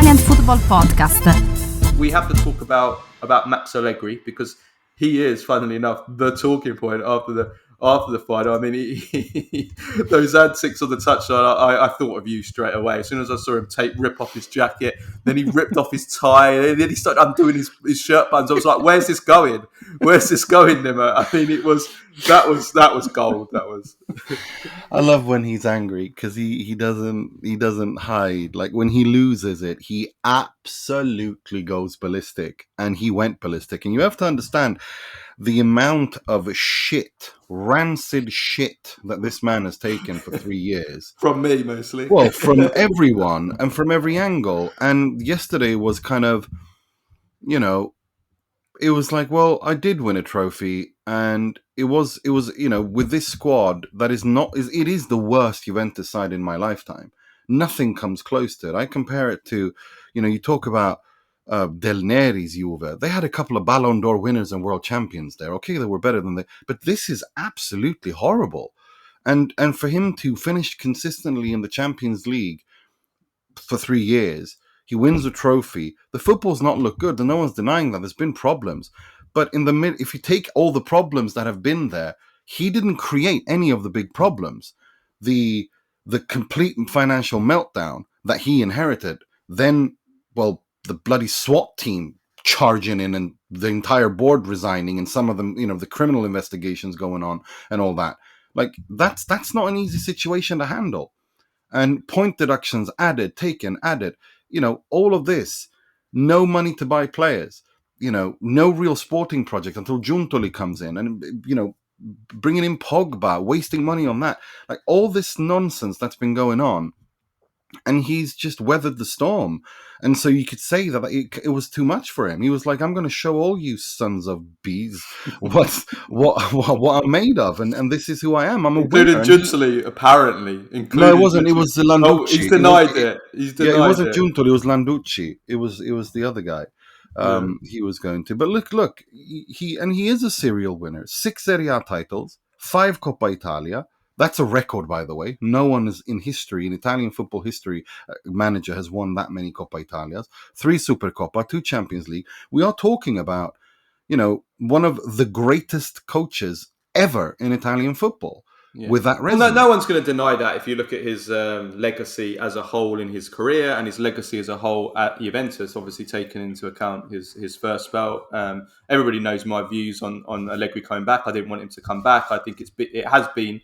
Italian Football Podcast. We have to talk about Max Allegri because he is, funnily enough, the talking point after the final. I mean, those antics on the touchline, I thought of you straight away. As soon as I saw him rip off his jacket, then he ripped off his tie, and then he started undoing his shirt buttons. I was like, "Where's this going? Where's this going, Nima?" I mean, that was gold. That was. I love when he's angry because he doesn't hide. Like when he loses it, he absolutely goes ballistic, and he went ballistic. And you have to understand the amount of rancid shit that this man has taken for 3 years. From me, mostly. Well, from everyone and from every angle. And yesterday was kind of, it was like, well, I did win a trophy, and it was, with this squad that it is the worst Juventus side in my lifetime. Nothing comes close to it. I compare it to, you talk about Del Neri's Juve. They had a couple of Ballon d'Or winners and world champions there. Okay, they were better than but this is absolutely horrible. And for him to finish consistently in the Champions League for 3 years, he wins a trophy. The football's not looked good, and no one's denying that. There's been problems. But if you take all the problems that have been there, he didn't create any of the big problems. The complete financial meltdown that he inherited, then, well, the bloody SWAT team charging in and the entire board resigning and some of them, the criminal investigations going on and all that. Like, that's not an easy situation to handle. And point deductions added, all of this, no money to buy players, no real sporting project until Giuntoli comes in and, bringing in Pogba, wasting money on that. Like all this nonsense that's been going on. And he's just weathered the storm. And so you could say that it was too much for him. He was like, I'm going to show all you sons of bees what I'm made of. And this is who I am. I'm a winner. Including Giuntoli, apparently. No, it wasn't. It was Landucci. Oh, he's denied it. It wasn't Giuntoli. It was Landucci. It was the other guy. He was going to. But look, he is a serial winner. 6 Serie A titles, 5 Coppa Italia. That's a record, by the way. No one is in Italian football history, manager has won that many Coppa Italias, 3 Supercoppa, 2 Champions League. We are talking about, one of the greatest coaches ever in Italian football. Yeah. With that resume. Well, no one's going to deny that if you look at his legacy as a whole in his career and his legacy as a whole at Juventus, obviously taking into account his first spell. Everybody knows my views on Allegri coming back. I didn't want him to come back. I think it has been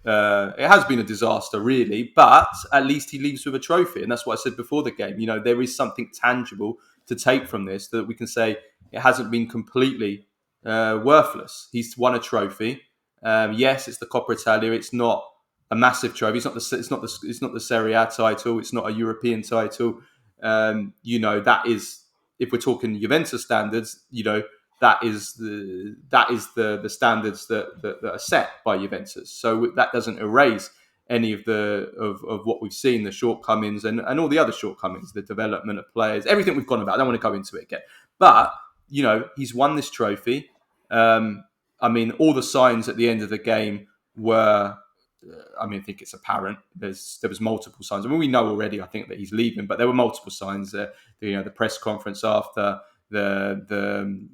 a disaster, really, but at least he leaves with a trophy. And that's what I said before the game. There is something tangible to take from this that we can say it hasn't been completely worthless. He's won a trophy. Yes, it's the Coppa Italia. It's not a massive trophy. It's not the Serie A title. It's not a European title. That is, if we're talking Juventus standards, that is the standards that are set by Juventus. So that doesn't erase any of what we've seen, the shortcomings and all the other shortcomings, the development of players, everything we've gone about. I don't want to go into it again. But, he's won this trophy. All the signs at the end of the game were, I think it's apparent. There was multiple signs. We know already, I think, that he's leaving, but there were multiple signs. The press conference after, when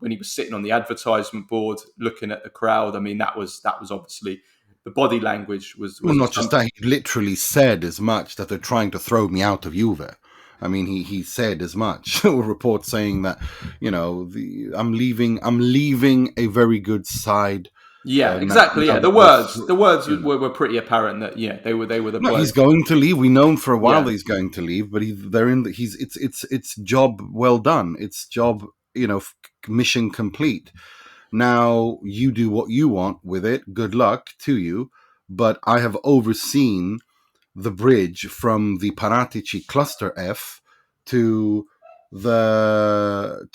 he was sitting on the advertisement board looking at the crowd. That was obviously the body language was well, not just that. He literally said as much that they're trying to throw me out of Juve. He said as much. Reports saying that, I'm leaving a very good side. Yeah, exactly. The words were pretty apparent that they were the. No, he's going to leave. We know him for a while that he's going to leave, but it's job well done. It's job, mission complete. Now you do what you want with it. Good luck to you. But I have overseen the bridge from the Paratici cluster F to the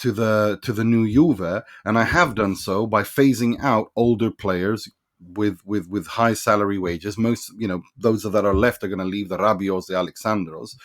new Juve, and I have done so by phasing out older players with high salary wages. Most, those that are left are going to leave, the Rabios, the Alexandros,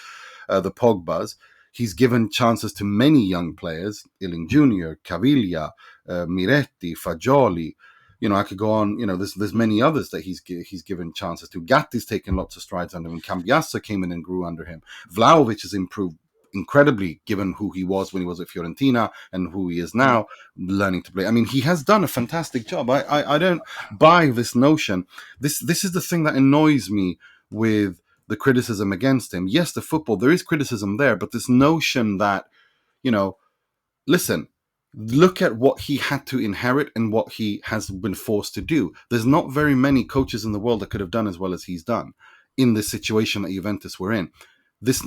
the Pogbas. He's given chances to many young players, Iling Jr., Caviglia, Miretti, Fagioli. I could go on. There's many others that he's given chances to. Gatti's taken lots of strides under him. Cambiasso came in and grew under him. Vlahovic has improved incredibly, given who he was when he was at Fiorentina and who he is now, learning to play. I mean, he has done a fantastic job. I don't buy this notion. This is the thing that annoys me with the criticism against him. Yes, the football, there is criticism there, but this notion that, you know, listen, look at what he had to inherit and what he has been forced to do. There's not very many coaches in the world that could have done as well as he's done in the situation that Juventus were in. This,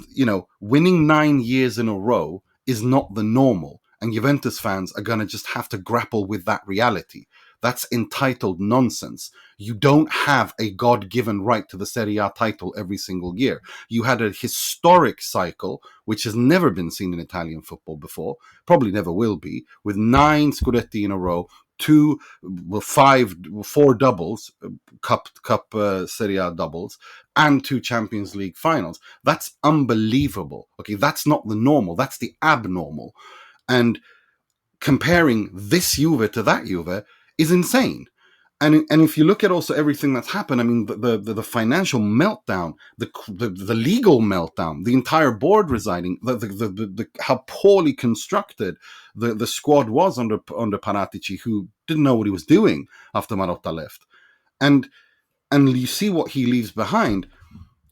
winning 9 years in a row is not the normal. And Juventus fans are going to just have to grapple with that reality. That's entitled nonsense. You don't have a God-given right to the Serie A title every single year. You had a historic cycle, which has never been seen in Italian football before, probably never will be, with 9 Scudetti in a row, 4 doubles, cup Serie A doubles, and 2 Champions League finals. That's unbelievable. Okay, that's not the normal. That's the abnormal. And comparing this Juve to that Juve is insane. And if you look at also everything that's happened, I mean, the financial meltdown, the legal meltdown, the entire board resigning, how poorly constructed the squad was under Paratici, who didn't know what he was doing after Marotta left, and you see what he leaves behind.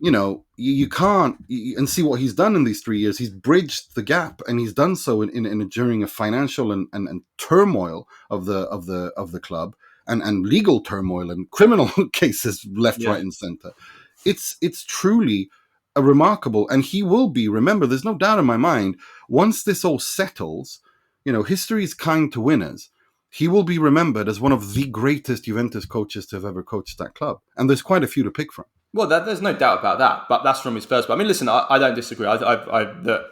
You can't, and see what he's done in these 3 years. He's bridged the gap, and he's done so during a financial and turmoil of the club, and legal turmoil and criminal cases left, right, and center. It's truly a remarkable, and he will be. Remember, there's no doubt in my mind. Once this all settles, history is kind to winners. He will be remembered as one of the greatest Juventus coaches to have ever coached that club, and there's quite a few to pick from. Well, there's no doubt about that, but that's from his first. I mean, listen, I don't disagree. I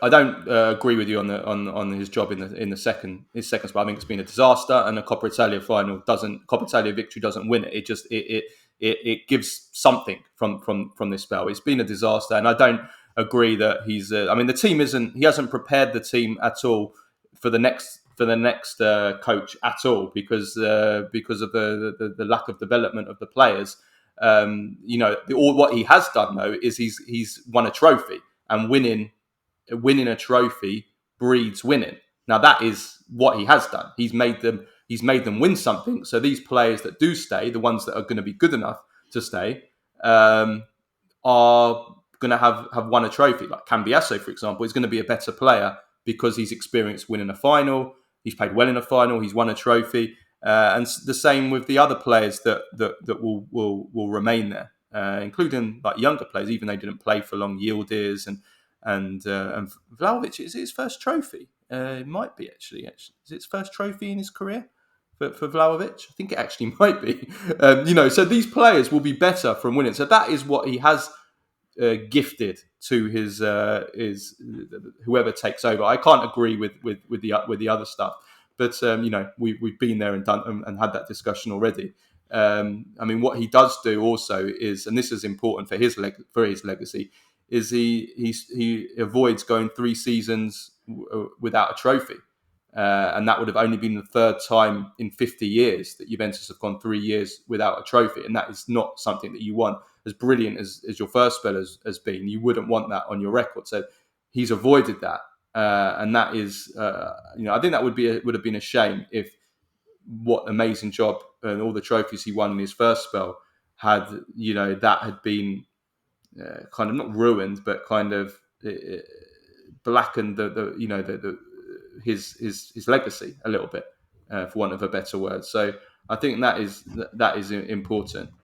don't agree with you on his job in his second spot. I think it's been a disaster, and the Coppa Italia Coppa Italia victory doesn't win it. It just it gives something from this spell. It's been a disaster, and I don't agree that he's. I mean, the team isn't. He hasn't prepared the team at all for the next coach at all because of the lack of development of the players. What he has done though is he's won a trophy, and winning a trophy breeds winning. Now that is what he has done. He's made them win something. So these players that do stay, the ones that are going to be good enough to stay, are going to have won a trophy. Like Cambiasso, for example, is going to be a better player because he's experienced winning a final. He's played well in a final. He's won a trophy. And the same with the other players that will remain there, including like younger players, even they didn't play for long. Yildiz and Vlahovic, is it his first trophy? It might be actually. Is it his first trophy in his career for Vlahovic? I think it actually might be. So these players will be better from winning. So that is what he has gifted to his whoever takes over. I can't agree with the other stuff. But we've been there and done and had that discussion already. I mean, what he does do also is, and this is important for his legacy, is he avoids going 3 seasons without a trophy, and that would have only been the 3rd time in 50 years that Juventus have gone 3 years without a trophy, and that is not something that you want. As brilliant as your first spell has been, you wouldn't want that on your record. So he's avoided that. And that is, I think that would have been a shame if what amazing job and all the trophies he won in his first spell had, that had been kind of not ruined, but kind of blackened his legacy a little bit, for want of a better word. So I think that is important.